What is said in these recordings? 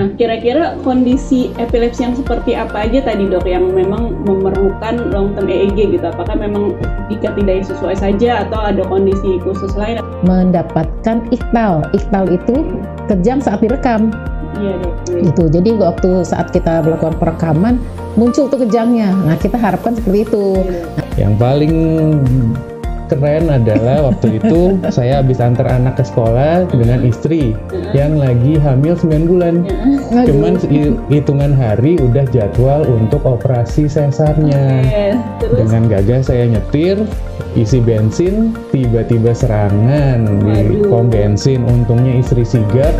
Nah, kira-kira kondisi epilepsi yang seperti apa aja tadi dok yang memang memerlukan long term EEG gitu? Apakah memang jika tidak sesuai saja atau ada kondisi khusus lain? Mendapatkan iktal itu kejang saat direkam. Iya dok. Itu jadi waktu saat kita melakukan perekaman muncul tuh kejangnya. Nah kita harapkan seperti itu. Yang paling keren adalah waktu itu saya habis antar anak ke sekolah dengan istri yang lagi hamil 9 bulan. Cuman hitungan hari udah jadwal untuk operasi sesarnya. Dengan gagah saya nyetir, isi bensin, tiba-tiba serangan di pom bensin. Untungnya istri sigap.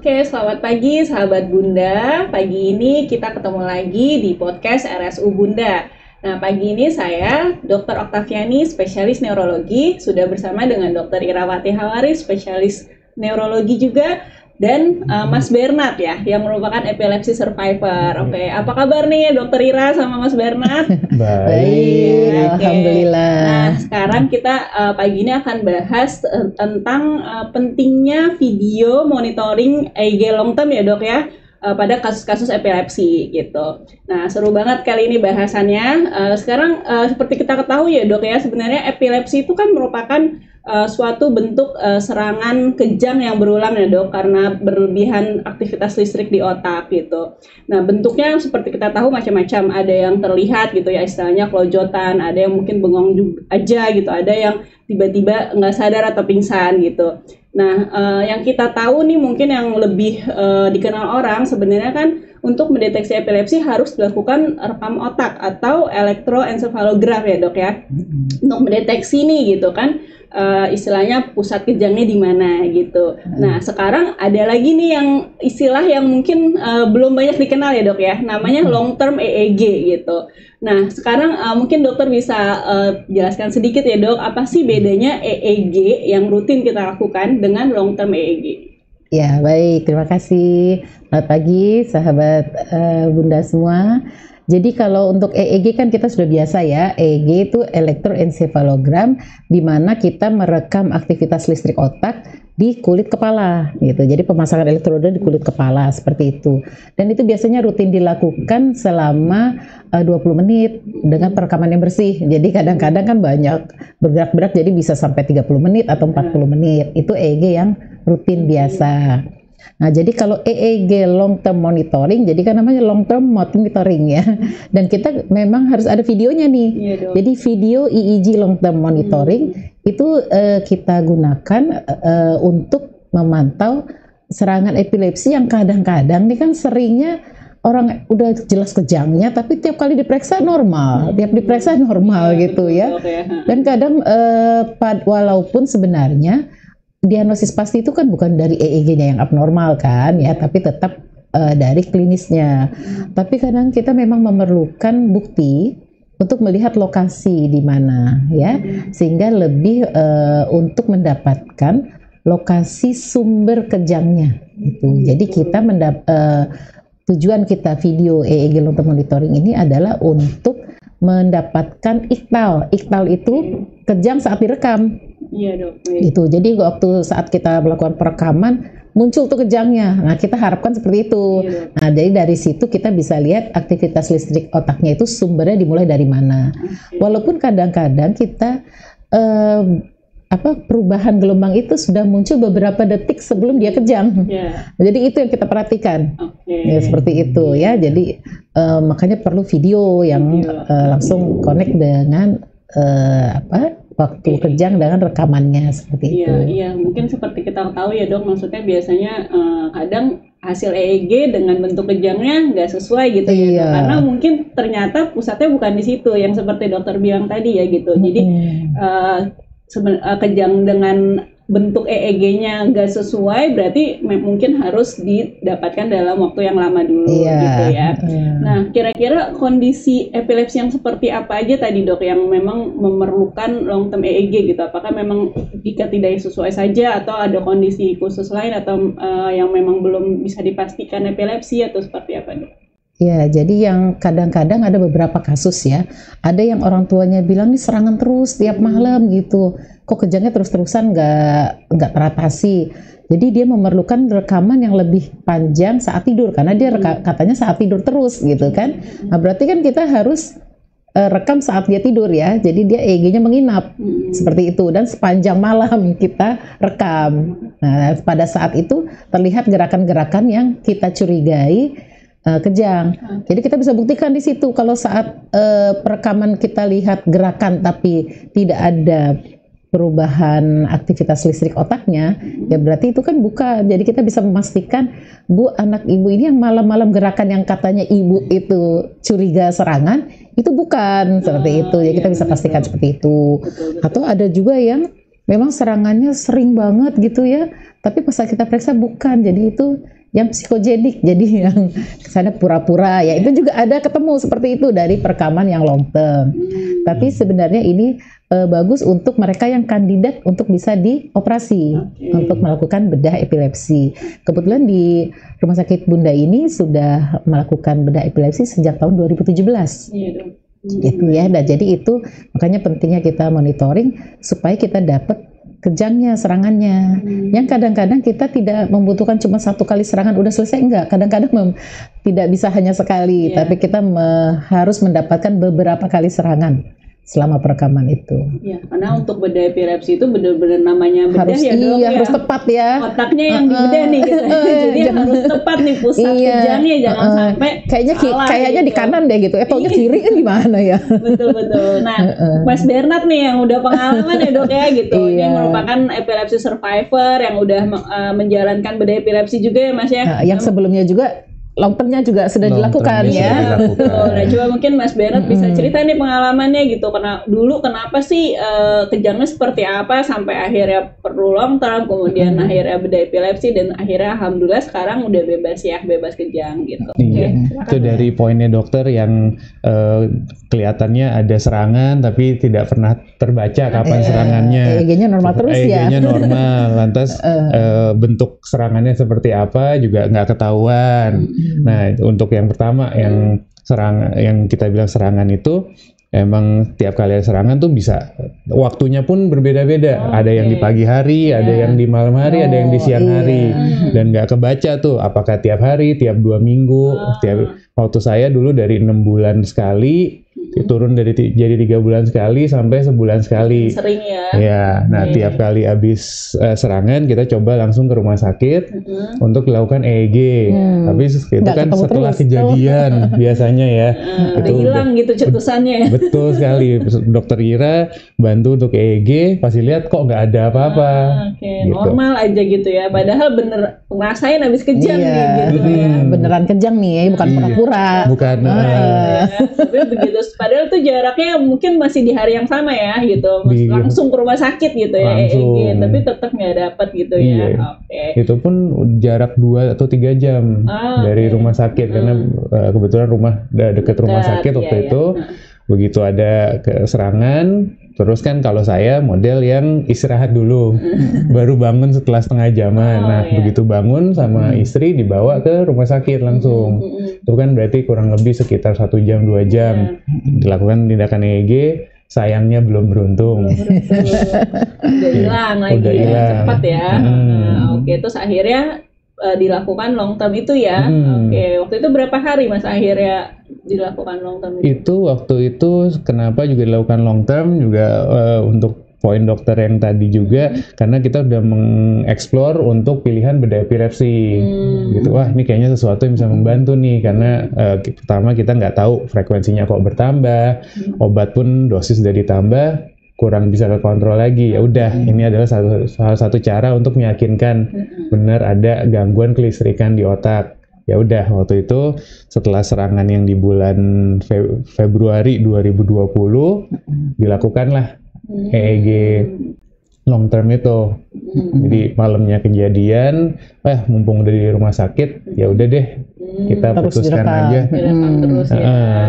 Oke, selamat pagi sahabat Bunda. Pagi ini kita ketemu lagi di podcast RSU Bunda. Nah, pagi ini saya, Dr. Oktaviani, spesialis neurologi, sudah bersama dengan Dr. Irawati Hawari, spesialis neurologi juga, dan Mas Bernard ya, yang merupakan epilepsi survivor. Oke, apa kabar nih Dr. Ira sama Mas Bernard? Baik, alhamdulillah. Nah, sekarang kita pagi ini akan bahas tentang pentingnya video monitoring EEG long term ya dok ya, pada kasus-kasus epilepsi gitu. Nah, seru banget kali ini bahasannya. Sekarang seperti kita ketahui ya dok ya, sebenarnya epilepsi itu kan merupakan suatu bentuk serangan kejang yang berulang ya dok, karena berlebihan aktivitas listrik di otak gitu. Nah, bentuknya seperti kita tahu macam-macam, ada yang terlihat gitu ya, istilahnya kelojotan, ada yang mungkin bengong aja gitu, ada yang tiba-tiba nggak sadar atau pingsan gitu. Nah, yang kita tahu nih mungkin yang lebih dikenal orang sebenarnya kan, untuk mendeteksi epilepsi harus dilakukan rekam otak atau elektroencephalograph ya dok ya, untuk mendeteksi nih gitu kan, istilahnya pusat kejangnya di mana gitu. Nah, sekarang ada lagi nih yang istilah yang mungkin belum banyak dikenal ya dok ya, namanya long term EEG gitu. Nah, sekarang mungkin dokter bisa jelaskan sedikit ya dok, apa sih bedanya EEG yang rutin kita lakukan dengan long term EEG? Ya, baik. Terima kasih. Selamat pagi, sahabat Bunda semua. Jadi kalau untuk EEG kan kita sudah biasa ya, EEG itu elektroencephalogram, di mana kita merekam aktivitas listrik otak di kulit kepala gitu. Jadi pemasangan elektroda di kulit kepala seperti itu. Dan itu biasanya rutin dilakukan selama 20 menit dengan perekaman yang bersih. Jadi kadang-kadang kan banyak bergerak-gerak, jadi bisa sampai 30 menit atau 40 menit. Itu EEG yang rutin biasa. Nah, jadi kalau EEG long term monitoring, jadi kan namanya long term monitoring ya. Dan kita memang harus ada videonya nih. Jadi video EEG long term monitoring itu kita gunakan untuk memantau serangan epilepsi yang kadang-kadang ini kan seringnya orang udah jelas kejangnya, tapi tiap kali diperiksa normal, gitu ya. Dan kadang walaupun sebenarnya diagnosis pasti itu kan bukan dari EEG-nya yang abnormal kan ya, tapi tetap dari klinisnya. Tapi kadang kita memang memerlukan bukti untuk melihat lokasi di mana ya, sehingga lebih untuk mendapatkan lokasi sumber kejangnya gitu. Jadi kita tujuan kita video EEG long term monitoring ini adalah untuk mendapatkan iktal. Iktal itu kejang saat direkam. Iya dok. Gitu. Jadi waktu saat kita melakukan perekaman muncul tuh kejangnya. Nah, kita harapkan seperti itu. Nah, jadi dari situ kita bisa lihat aktivitas listrik otaknya itu sumbernya dimulai dari mana. Walaupun kadang-kadang kita perubahan gelombang itu sudah muncul beberapa detik sebelum dia kejang. Jadi itu yang kita perhatikan. Ya, seperti itu ya. Jadi makanya perlu video yang langsung connect dengan waktu kejang dengan rekamannya seperti itu. Iya, mungkin seperti kita tahu ya dok, maksudnya biasanya kadang hasil EEG dengan bentuk kejangnya nggak sesuai gitu ya, karena mungkin ternyata pusatnya bukan di situ, yang seperti dokter bilang tadi ya gitu. Jadi kejang dengan bentuk EEG-nya nggak sesuai, berarti mungkin harus didapatkan dalam waktu yang lama dulu gitu ya. Nah, kira-kira kondisi epilepsi yang seperti apa aja tadi dok yang memang memerlukan long term EEG gitu? Apakah memang jika tidak sesuai saja atau ada kondisi khusus lain atau yang memang belum bisa dipastikan epilepsi atau seperti apa dok? Ya, jadi yang kadang-kadang ada beberapa kasus ya, ada yang orang tuanya bilang nih serangan terus tiap malam gitu, kok kejangnya terus-terusan nggak teratasi. Jadi dia memerlukan rekaman yang lebih panjang saat tidur karena dia katanya saat tidur terus gitu kan. Nah berarti kan kita harus rekam saat dia tidur ya, jadi dia EEG-nya menginap seperti itu dan sepanjang malam kita rekam. Nah pada saat itu terlihat gerakan-gerakan yang kita curigai kejang. Jadi kita bisa buktikan di situ kalau saat perekaman kita lihat gerakan tapi tidak ada perubahan aktivitas listrik otaknya, ya berarti itu kan bukan. Jadi kita bisa memastikan, Bu, anak ibu ini yang malam-malam gerakan yang katanya ibu itu curiga serangan, itu bukan seperti itu. Jadi kita bisa pastikan seperti itu. Atau ada juga yang memang serangannya sering banget gitu ya, tapi pas kita periksa bukan. Jadi itu yang psikogenik, jadi yang kesana pura-pura ya, itu juga ada ketemu seperti itu dari perekaman yang long term. Tapi sebenarnya ini bagus untuk mereka yang kandidat untuk bisa dioperasi untuk melakukan bedah epilepsi. Kebetulan di Rumah Sakit Bunda ini sudah melakukan bedah epilepsi sejak tahun 2017. Gitu ya. Dan jadi itu makanya pentingnya kita monitoring supaya kita dapat kejangnya, serangannya. Yang kadang-kadang kita tidak membutuhkan cuma satu kali serangan udah selesai, enggak. Kadang-kadang tidak bisa hanya sekali, tapi kita harus mendapatkan beberapa kali serangan selama perekaman itu. Ya, karena untuk bedah epilepsi itu benar-benar namanya bedah harus, ya dok, iya, harus tepat ya. Otaknya yang dibedah nih gitu. Jadi harus tepat nih pusat kejangnya, jangan sampai kayaknya gitu. Di kanan deh gitu. Taunya kiri kan gimana ya? Betul. Nah, Mas Bernard nih yang udah pengalaman ya dok ya gitu. Ini merupakan epilepsi survivor yang udah menjalankan bedah epilepsi juga ya Mas ya. Yang sebelumnya juga long termnya juga sudah dilakukan ya. Nah, coba mungkin Mas Bernard bisa cerita nih pengalamannya gitu. Kenapa sih kejangnya seperti apa sampai akhirnya perlu long term, kemudian akhirnya bedah epilepsi dan akhirnya alhamdulillah sekarang udah bebas kejang gitu. Iya. Itu dari poinnya dokter yang kelihatannya ada serangan tapi tidak pernah terbaca kapan serangannya. EEG-nya normal terus ya. EEG-nya normal, lantas bentuk serangannya seperti apa juga nggak ketahuan. Nah, untuk yang pertama yang kita bilang serangan itu emang tiap kali ada serangan tuh bisa waktunya pun berbeda-beda. Ada yang di pagi hari, ada yang di malam hari, ada yang di siang hari. Dan nggak kebaca tuh apakah tiap hari, tiap 2 minggu, waktu saya dulu dari 6 bulan sekali turun jadi 3 bulan sekali sampai sebulan sekali. Sering ya. Ya, nah tiap kali habis serangan kita coba langsung ke rumah sakit untuk dilakukan EEG. Tapi itu kan setelah kejadian biasanya ya. Itu hilang gitu cetusannya. Betul sekali. Dokter Ira bantu untuk EEG, pasti lihat kok nggak ada apa-apa. Gitu. Normal aja gitu ya. Padahal bener ngerasain habis kejang gitu. Beneran kejang nih, bukan pura-pura. Bukan. Tapi begitu. Padahal tuh jaraknya mungkin masih di hari yang sama ya gitu, langsung ke rumah sakit gitu ya EEG, tapi tetap nggak dapat gitu ya. Itu pun jarak 2 atau 3 jam dari rumah sakit karena kebetulan dekat rumah sakit waktu itu. Begitu ada serangan, terus kan kalau saya model yang istirahat dulu, baru bangun setelah setengah jaman. Begitu bangun sama istri dibawa ke rumah sakit langsung. Itu kan berarti kurang lebih sekitar 1 jam 2 jam dilakukan tindakan EEG. Sayangnya belum beruntung. Udah hilang lagi. Udah hilang. Cepat ya. Terus akhirnya dilakukan long term itu ya. Waktu itu berapa hari Mas akhirnya dilakukan long term itu? Itu waktu itu kenapa juga dilakukan long term juga untuk poin dokter yang tadi juga karena kita udah mengeksplor untuk pilihan bedah epilepsi. Gitu. Wah, ini kayaknya sesuatu yang bisa membantu nih karena pertama kita nggak tahu frekuensinya kok bertambah, obat pun dosis udah ditambah, kurang bisa kekontrol lagi. Ya udah, ini adalah salah satu cara untuk meyakinkan benar ada gangguan kelistrikan di otak. Ya udah, waktu itu setelah serangan yang di bulan Februari 2020 dilakukanlah EEG. long term itu. Jadi malamnya kejadian, mumpung udah di rumah sakit, ya udah deh kita Terus putuskan direkam. aja. Terus ya.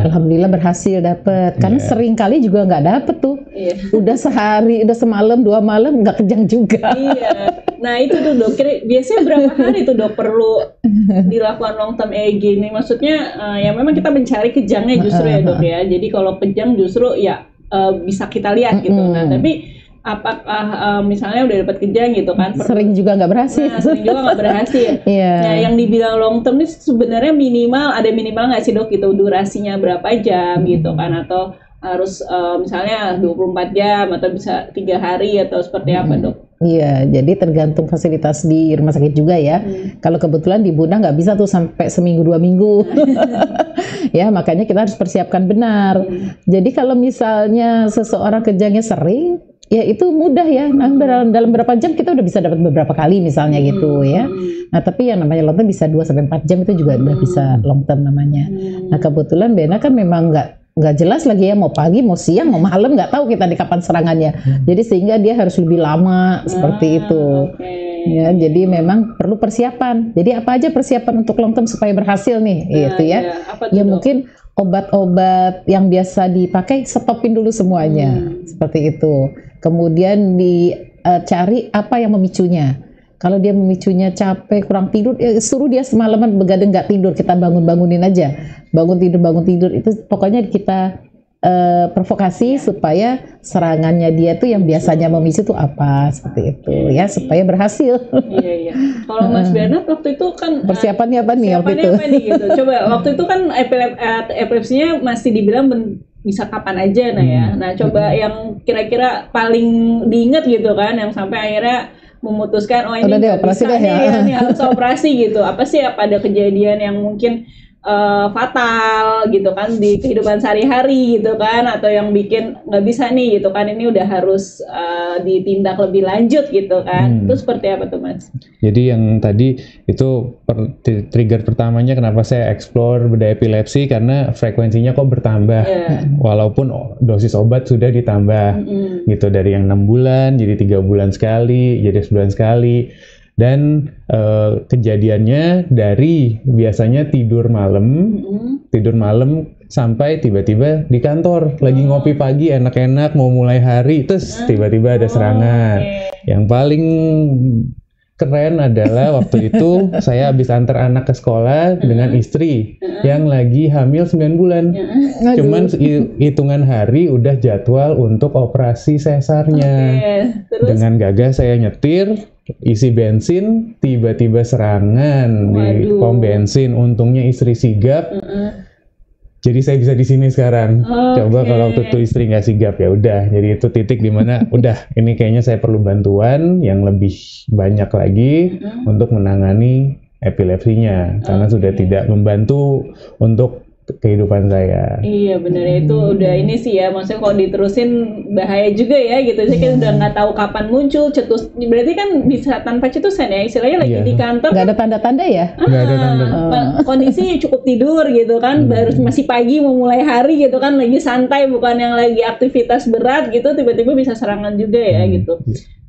Alhamdulillah berhasil dapet, karena Iya. sering kali juga nggak dapet tuh. Iya. Udah sehari, udah semalam, 2 malam nggak kejang juga. Iya. Nah itu tuh dok, biasanya berapa hari tuh dok perlu dilakukan long term EEG ini? Maksudnya ya memang kita mencari kejangnya justru ya dok ya. Jadi kalau kejang justru ya bisa kita lihat gitu. Nah tapi apakah misalnya udah dapat kejang gitu kan? Sering juga nggak berhasil. Nah, sering juga nggak berhasil. Iya. Nah yang dibilang long term ini sebenarnya ada minimal nggak sih dok gitu, durasinya berapa jam gitu kan, atau harus misalnya 24 jam atau bisa 3 hari atau seperti apa dok? Iya, jadi tergantung fasilitas di rumah sakit juga ya. Kalau kebetulan di Bunda nggak bisa tuh sampai seminggu 2 minggu. Ya, makanya kita harus persiapkan benar. Jadi kalau misalnya seseorang kejangnya sering, ya itu mudah ya. Nah, dalam berapa jam kita udah bisa dapat beberapa kali misalnya gitu ya. Nah, tapi yang namanya long term bisa 2-4 jam itu juga udah bisa long term namanya. Nah, kebetulan Bena kan memang nggak jelas lagi ya, mau pagi, mau siang, mau malam, nggak tahu kita di kapan serangannya. Jadi sehingga dia harus lebih lama seperti itu. Ya, jadi memang perlu persiapan. Jadi apa aja persiapan untuk long term supaya berhasil nih, gitu ya. Apa tuh, Ya dok? mungkin obat-obat yang biasa dipakai stopin dulu semuanya, seperti itu. Kemudian dicari apa yang memicunya. Kalau dia memicunya capek, kurang tidur, ya suruh dia semalaman begadang nggak tidur, kita bangunin aja. Bangun tidur itu pokoknya kita provokasi supaya serangannya dia tuh yang biasanya memicu tuh apa, seperti itu ya, supaya berhasil. Iya. Kalau Mas Bernard waktu itu kan Persiapannya apa nih waktu itu? persiapannya apa nih gitu? Coba waktu itu kan epilepsinya masih dibilang bisa kapan aja ya. Nah coba yang kira-kira paling diingat gitu kan, yang sampai akhirnya memutuskan ini Udah deh, nggak operasi bisa deh ya. nih, ini harus operasi gitu. Apa sih, apa ada kejadian yang mungkin fatal gitu kan di kehidupan sehari-hari gitu kan, atau yang bikin nggak bisa nih gitu kan, ini udah harus ditindak lebih lanjut gitu kan. Itu seperti apa tuh Mas? Jadi yang tadi itu trigger pertamanya kenapa saya explore bedah epilepsi, karena frekuensinya kok bertambah. Walaupun dosis obat sudah ditambah gitu, dari yang 6 bulan jadi 3 bulan sekali, jadi sebulan sekali. Dan kejadiannya dari biasanya tidur malam sampai tiba-tiba di kantor lagi ngopi pagi enak-enak mau mulai hari, terus tiba-tiba ada serangan. Yang paling keren adalah waktu itu saya habis antar anak ke sekolah dengan istri yang lagi hamil 9 bulan. Cuman hitungan hari udah jadwal untuk operasi sesarnya. Terus? Dengan gagah saya nyetir, isi bensin, tiba-tiba serangan di pom bensin. Untungnya istri sigap. Jadi saya bisa di sini sekarang. Coba kalau waktu itu istri nggak sigap, ya udah. Jadi itu titik dimana udah, ini kayaknya saya perlu bantuan yang lebih banyak lagi untuk menangani epilepsinya, karena sudah tidak membantu untuk kehidupan saya. Iya benar, itu udah ini sih ya, maksudnya kalau diterusin bahaya juga ya gitu. Saya kan udah nggak tahu kapan muncul cetus. Berarti kan bisa tanpa cetusan ya, istilahnya lagi di kantor. Nggak ada tanda-tanda ya? Nggak ada tanda. Kondisi cukup tidur gitu kan, baru masih pagi mau mulai hari gitu kan, lagi santai, bukan yang lagi aktivitas berat gitu, tiba-tiba bisa serangan juga ya gitu.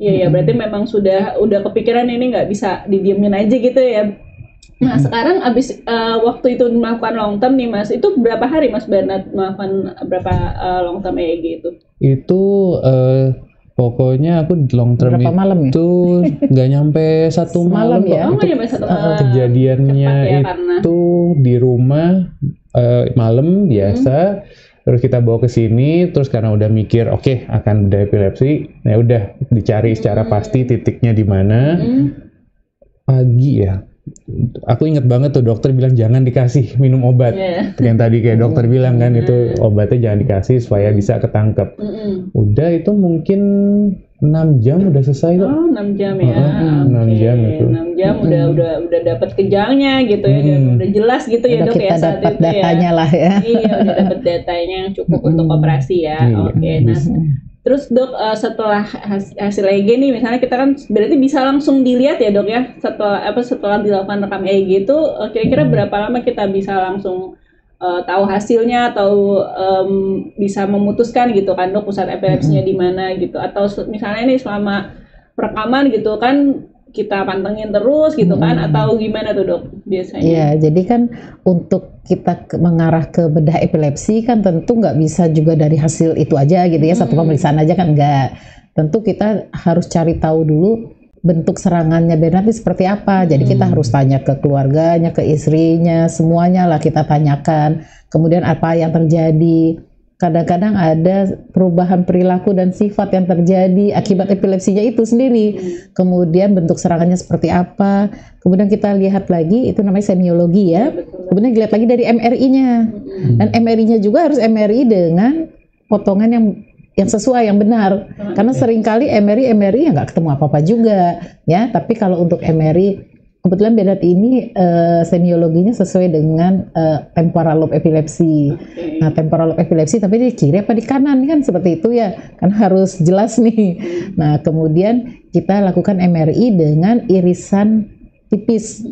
Iya berarti memang udah kepikiran ini nggak bisa didiemin aja gitu ya. Nah sekarang abis waktu itu melakukan long term nih Mas, itu berapa hari Mas Bernard melakukan berapa long term EEG itu? Itu pokoknya aku di long term berapa malam itu nggak nyampe 1 malam ya? kok. Nyampe 1 malam. Kejadiannya Cepat ya, itu di rumah malam biasa. Terus kita bawa ke sini, terus karena udah mikir oke, akan bedah epilepsi, ya udah dicari secara pasti titiknya di mana. Pagi ya. Aku inget banget tuh dokter bilang jangan dikasih minum obat. Yang tadi kayak dokter bilang kan, itu obatnya jangan dikasih supaya bisa ketangkep. Udah itu mungkin 6 jam udah selesai kok. 6 jam ya. 6 jam itu. 6 jam udah dapat kejangnya gitu ya, dan udah jelas gitu ya dok ya saat dapat itu datanya ya. lah ya. Iya udah dapat datanya yang cukup untuk operasi ya. Nah terus dok setelah hasil EEG nih, misalnya kita kan berarti bisa langsung dilihat ya dok ya, setelah dilakukan rekam EEG itu kira-kira berapa lama kita bisa langsung tahu hasilnya atau bisa memutuskan gitu kan dok pusat epilepsinya di mana gitu, atau misalnya nih selama perekaman gitu kan kita pantengin terus gitu kan, atau gimana tuh dok biasanya? Iya, jadi kan untuk kita mengarah ke bedah epilepsi kan tentu nggak bisa juga dari hasil itu aja gitu ya, satu pemeriksaan aja kan enggak. Tentu kita harus cari tahu dulu bentuk serangannya Bernard ini seperti apa. Jadi kita harus tanya ke keluarganya, ke istrinya, semuanya lah kita tanyakan. Kemudian apa yang terjadi. Kadang-kadang ada perubahan perilaku dan sifat yang terjadi akibat epilepsinya itu sendiri. Kemudian bentuk serangannya seperti apa. Kemudian kita lihat lagi, itu namanya semiologi ya. Kemudian dilihat lagi dari MRI-nya. Dan MRI-nya juga harus MRI dengan potongan yang sesuai, yang benar. Karena seringkali MRI ya nggak ketemu apa-apa juga ya. Tapi kalau untuk MRI, kebetulan Bernard ini semiologinya sesuai dengan temporal lobe epilepsi. Nah, temporal lobe epilepsi tapi di kiri apa di kanan kan seperti itu ya. Kan harus jelas nih. Nah, kemudian kita lakukan MRI dengan irisan tipis.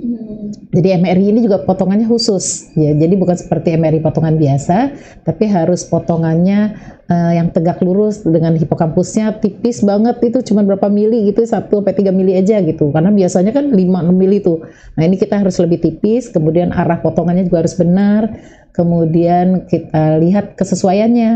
Jadi MRI ini juga potongannya khusus ya. Jadi bukan seperti MRI potongan biasa, tapi harus potongannya yang tegak lurus dengan hipokampusnya tipis banget, itu cuma berapa mili gitu, 1-3 mili aja gitu. Karena biasanya kan 5-6 mili tuh. Nah, ini kita harus lebih tipis, kemudian arah potongannya juga harus benar. Kemudian kita lihat kesesuaiannya.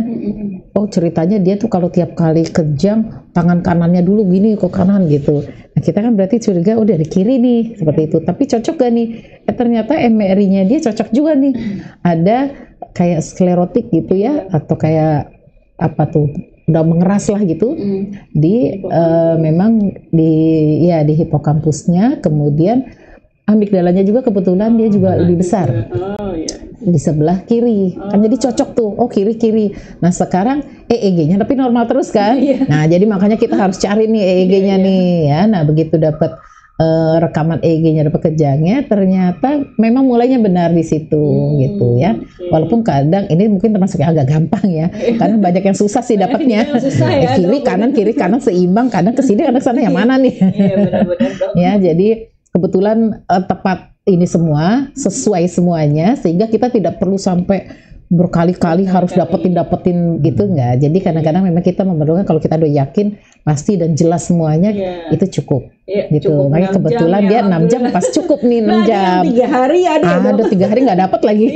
Oh, ceritanya dia tuh kalau tiap kali kejang tangan kanannya dulu gini ke kanan gitu. Nah, kita kan berarti curiga udah di kiri nih seperti itu. Tapi cocok gak nih? Ternyata MRI-nya dia cocok juga nih. Ada kayak sklerotik gitu ya, atau kayak apa tuh? Udah mengeras lah gitu. Di memang di hipokampusnya, kemudian amigdalanya juga kebetulan dia juga lebih besar. Di sebelah kiri. Kan jadi cocok tuh. Oh, kiri-kiri. Nah, sekarang EEG-nya tapi normal terus kan. Nah, jadi makanya kita harus cari nih EEG-nya nih ya. Nah, begitu dapat rekaman EEG-nya, dapat kejangnya, ternyata memang mulainya benar di situ gitu ya. Walaupun kadang ini mungkin termasuk yang agak gampang ya. Karena banyak yang susah sih dapatnya. Kiri kanan seimbang, kadang ke sini kadang sana, yang mana nih. Ya, jadi kebetulan tepat ini semua, sesuai semuanya, sehingga kita tidak perlu sampai berkali-kali harus dapetin gitu, enggak. Jadi kadang-kadang memang kita memerlukan, kalau kita udah yakin pasti dan jelas semuanya, itu cukup. Gitu. Makanya kebetulan dia 6 jam pas cukup nih, 6 jam. 3 hari ada 3 hari nggak dapat lagi.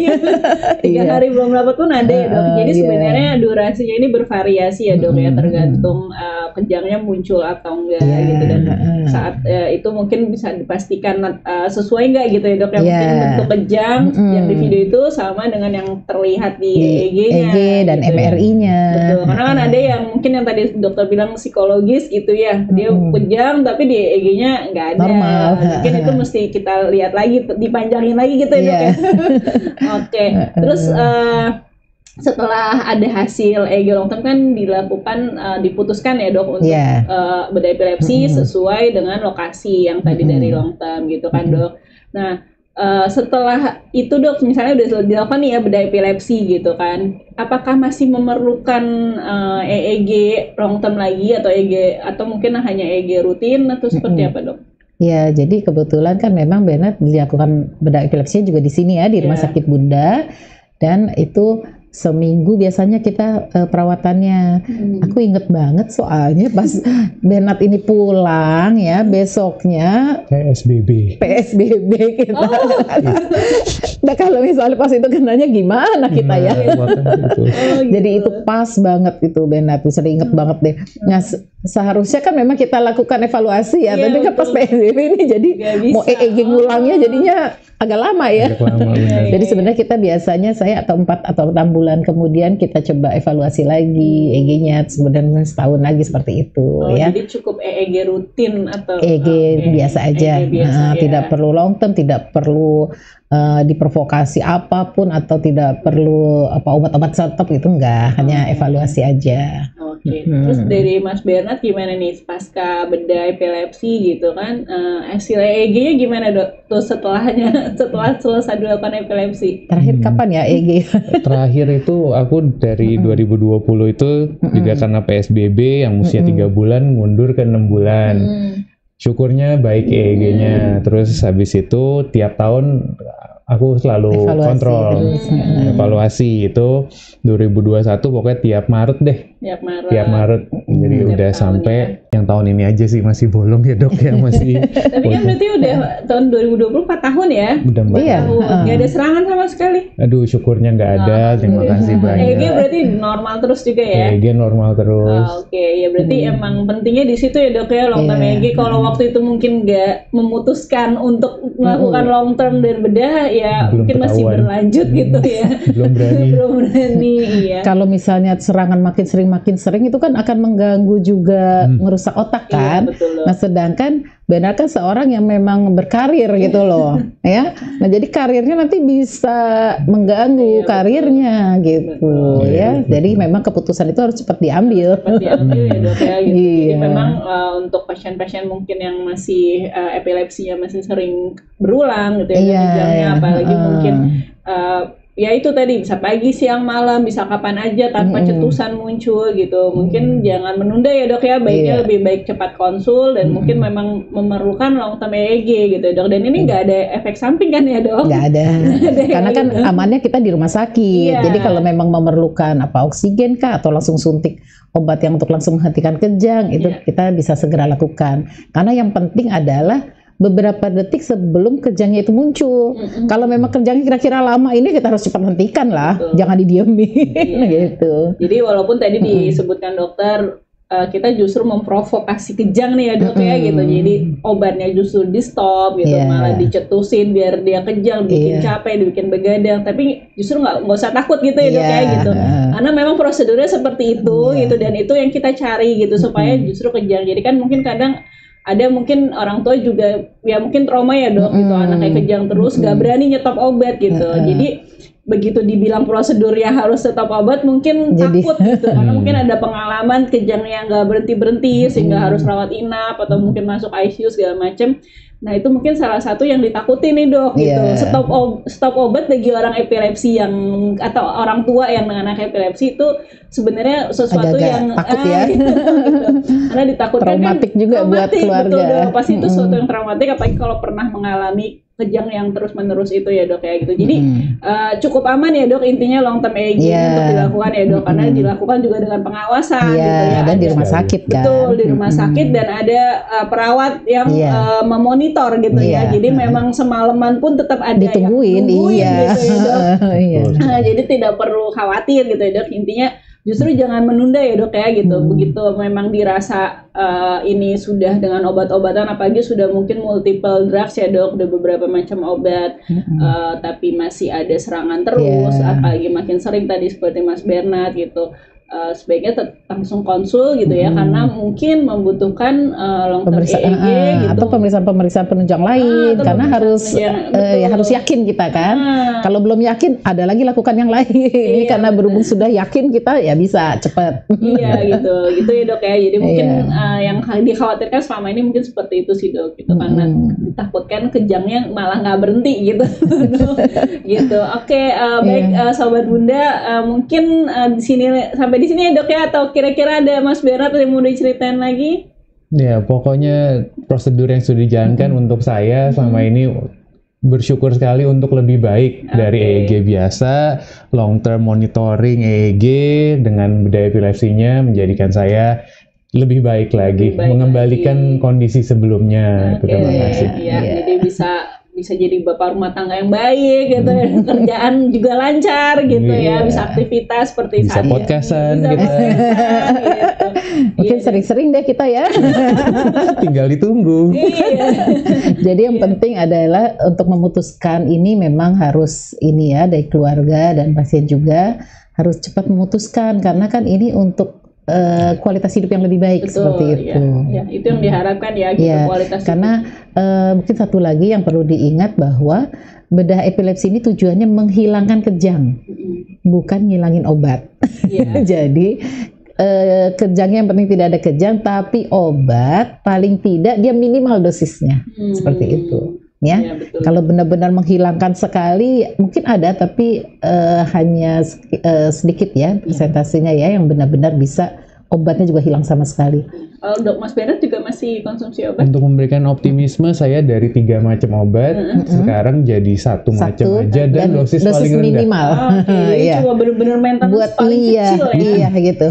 3 hari belum dapat pun ada ya dok. Jadi sebenarnya durasinya ini bervariasi ya dok ya, tergantung kejangnya muncul atau enggak gitu, dan saat itu mungkin bisa dipastikan sesuai nggak gitu ya dok ya. Mungkin bentuk kejang yang di video itu sama dengan yang terlihat di EEG-nya dan gitu, MRI-nya. Betul. Karena kan ada yang mungkin yang tadi dokter bilang psikologis gitu ya, dia kejang tapi di EEG-nya nggak ada. Normal. Mungkin itu mesti kita lihat lagi, dipanjangin lagi gitu ya dok ya. Oke. Terus setelah ada hasil EEG long term kan diputuskan ya dok untuk bedah epilepsi sesuai dengan lokasi yang tadi dari long term gitu kan dok. Nah, setelah itu dok, misalnya udah dilakukan nih ya bedah epilepsi gitu kan, apakah masih memerlukan EEG long term lagi atau EEG, atau mungkin hanya EEG rutin atau seperti apa dok? Ya, jadi kebetulan kan memang Bernard dilakukan bedah epilepsi juga di sini ya, di Rumah Sakit Bunda, dan itu seminggu biasanya kita perawatannya. Aku inget banget soalnya pas Bernard ini pulang ya, besoknya PSBB kita. Nah, kalau misalnya pas itu kenanya gimana kita ya. Jadi itu pas banget itu Bernard, bisa diinget banget deh. Nah, seharusnya kan memang kita lakukan evaluasi ya, tapi kan pas PSBB ini jadi mau EEG ngulangnya jadinya agak lama ya. Jadi sebenarnya kita biasanya saya 4 atau 6 bulan kemudian kita coba evaluasi lagi EEG-nya, kemudian setahun lagi seperti itu ya. Jadi cukup EEG rutin atau EEG biasa aja. EEG biasa, tidak perlu long term, tidak perlu diprovokasi apapun, atau tidak perlu obat-obat stop gitu, enggak, hanya evaluasi aja. Terus dari Mas Bernard gimana nih pasca bedah epilepsi gitu kan, hasil EEG-nya gimana dok? Tuh setelah selesai dilakukan epilepsi. Terakhir kapan ya EEG? Terakhir itu aku dari 2020 itu juga karena PSBB yang usia 3 bulan mundur ke 6 bulan. Syukurnya baik EEG-nya. Terus habis itu tiap tahun aku selalu Evaluasi kontrol. terus. Evaluasi itu 2021 pokoknya tiap Maret deh. Tiap Maret. Jadi Tiap udah tahun sampai yang tahun ini aja sih masih bolong ya dok ya masih. Tapi kan berarti udah tahun 2020 4 tahun ya? Udah 4 Iya. tahun. Nggak ada serangan sama sekali? Aduh syukurnya nggak ada. Terima kasih EEG banyak. berarti normal terus juga ya? EEG normal terus. Oke, ya berarti emang pentingnya di situ ya dok ya, long term Iya. EEG. Kalau waktu itu mungkin nggak memutuskan untuk melakukan long term dan bedah, ya Belum mungkin masih ketahuan. berlanjut gitu ya. Belum berani. Belum berani, iya. Kalau misalnya serangan makin sering itu kan akan mengganggu juga ngerusak otak kan. Iya, betul loh. Nah sedangkan benar kan seorang yang memang berkarir gitu loh ya. Nah jadi karirnya nanti bisa mengganggu karirnya gitu ya. Jadi memang keputusan itu harus cepat diambil. Cepat diambil ya dok ya gitu. Jadi Iya. memang untuk pasien-pasien mungkin yang masih epilepsinya masih sering berulang gitu ya, Iya, gejalanya, iya. apalagi Heeh. mungkin ya itu tadi bisa pagi, siang, malam, bisa kapan aja tanpa cetusan muncul gitu. Mungkin jangan menunda ya dok ya, baiknya Iya. lebih baik cepat konsul dan mungkin memang memerlukan long term EEG gitu dok. Dan ini nggak ada efek samping kan ya dok? Nggak ada. Karena kan amannya kita di rumah sakit. Iya. Jadi kalau memang memerlukan oksigen kah atau langsung suntik obat yang untuk langsung menghentikan kejang itu Iya. kita bisa segera lakukan. Karena yang penting adalah beberapa detik sebelum kejangnya itu muncul. Kalau memang kejangnya kira-kira lama ini kita harus cepat hentikan lah. Betul. Jangan didiemin gitu. Jadi walaupun tadi disebutkan dokter kita justru memprovokasi kejang nih ya dok ya gitu. Jadi obatnya justru di stop gitu, Iya. malah dicetusin biar dia kejang, bikin Iya. capek, dibikin begadang. Tapi justru nggak usah takut gitu ya dok ya Iya. gitu. Karena memang prosedurnya seperti itu gitu, dan itu yang kita cari gitu supaya justru kejang. Jadi kan mungkin kadang ada mungkin orang tua juga ya mungkin trauma ya dok gitu, anaknya kejang terus nggak berani nyetop obat gitu. Jadi begitu dibilang prosedurnya harus stop obat mungkin Jadi- takut gitu karena mungkin ada pengalaman kejang yang nggak berhenti sehingga harus rawat inap atau mungkin masuk ICU segala macem. Nah itu mungkin salah satu yang ditakuti nih dok gitu. Iya. Stop obat bagi orang epilepsi yang atau orang tua yang dengan anak epilepsi itu sebenarnya sesuatu Agak-agak yang takut ya. gitu. Karena ditakutkan Traumatik kan, juga buat traumatik, keluarga. betul dok. Pasti itu sesuatu yang traumatik apalagi kalau pernah mengalami kejang yang terus menerus itu ya dok ya gitu. Jadi cukup aman ya dok, intinya long term EEG Iya. untuk dilakukan ya dok, karena dilakukan juga dengan pengawasan Iya, gitu ya. dan di Ada- rumah sakit kan. Betul, di rumah sakit dan ada perawat yang Iya. memonitor gitu ya. Iya. Jadi memang semalaman pun tetap ada Ditungguin, yang nungguin iya. gitu ya dok. Iya. Nah, jadi tidak perlu khawatir gitu ya dok. Intinya justru jangan menunda ya dok ya gitu. Begitu memang dirasa ini sudah dengan obat-obatan, apalagi sudah mungkin multiple drugs ya dok, udah beberapa macam obat, tapi masih ada serangan terus, Iya. apalagi makin sering tadi seperti Mas Bernard gitu. Sebaiknya langsung konsul gitu ya, karena mungkin membutuhkan long term EEG gitu. atau pemeriksaan penunjang lain atau karena pemeriksaan harus penunjang, betul. ya harus yakin kita kan. Nah. Kalau belum yakin ada lagi lakukan yang lain. Ini Iya, karena berhubung sudah yakin kita ya bisa cepat. Iya gitu ya dok ya. Jadi mungkin yang dikhawatirkan selama ini mungkin seperti itu sih dok, gitu karena ditakutkan kejangnya malah nggak berhenti gitu. Gitu. Oke, baik sobat Bunda, mungkin di sini sampai di sini ya dok ya, atau kira-kira ada Mas Bernard yang mau diceritain lagi? Ya, pokoknya prosedur yang sudah dijalankan untuk saya selama ini bersyukur sekali untuk lebih baik dari EEG biasa, long term monitoring EEG dengan bedah epilepsinya menjadikan saya lebih baik lagi, baik mengembalikan kondisi sebelumnya. Itu terima Oke, kasih. iya. Jadi bisa jadi bapak rumah tangga yang baik gitu, kerjaan juga lancar gitu ya, Iya. bisa aktivitas seperti Bisa saya. podcastan Bisa kita. podcastan, gitu. Mungkin Iya. sering-sering deh kita ya. Tinggal ditunggu. Iya. Jadi yang penting adalah untuk memutuskan ini memang harus ini ya dari keluarga dan pasien juga harus cepat memutuskan karena kan ini untuk kualitas hidup yang lebih baik seperti itu. Ya, itu yang diharapkan ya gitu, Ya, kualitas karena mungkin satu lagi yang perlu diingat bahwa bedah epilepsi ini tujuannya menghilangkan kejang, bukan ngilangin obat. Iya. Jadi kejangnya yang penting tidak ada kejang, tapi obat paling tidak dia minimal dosisnya, seperti itu. Ya, Iya, betul. kalau benar-benar menghilangkan sekali mungkin ada, tapi hanya sedikit ya persentasenya ya yang benar-benar bisa obatnya juga hilang sama sekali. Dok Mas Bernard juga masih konsumsi obat? Untuk memberikan optimisme, saya dari 3 macam obat sekarang jadi satu macam aja dan dosis paling rendah. minimal. Jadi cuma benar-benar maintenance Buat paling kecil ya. Iya gitu.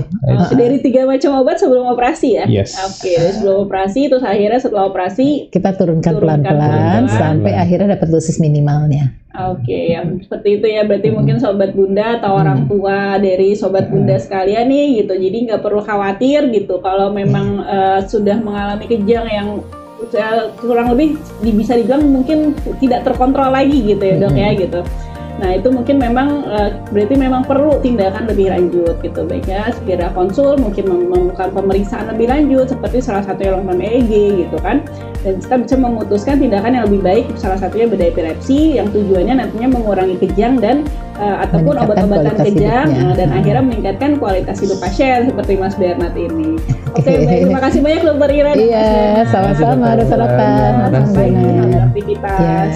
Dari 3 macam obat sebelum operasi ya? Yes. Oke, sebelum operasi, terus akhirnya setelah operasi Kita turunkan pelan-pelan sampai akhirnya dapat dosis minimalnya. Oke, yang seperti itu ya. Berarti mungkin sobat bunda atau orang tua dari sobat bunda sekalian nih gitu. Jadi nggak perlu khawatir gitu. Kalau memang sudah mengalami kejang yang kurang lebih bisa dibilang mungkin tidak terkontrol lagi gitu ya dok ya gitu. Nah itu mungkin memang berarti memang perlu tindakan lebih lanjut gitu, baiknya segera konsul, mungkin melakukan pemeriksaan lebih lanjut seperti salah satunya long term EEG gitu kan, dan kita bisa memutuskan tindakan yang lebih baik, salah satunya bedah epilepsi yang tujuannya nantinya mengurangi kejang dan ataupun obat-obatan kejang dan akhirnya meningkatkan kualitas hidup pasien seperti Mas Bernard ini. Oke, baik, terima kasih banyak Dokter Ira. Iya, sama-sama Dokter Rattan. Selamat pagi, selamat aktivitas.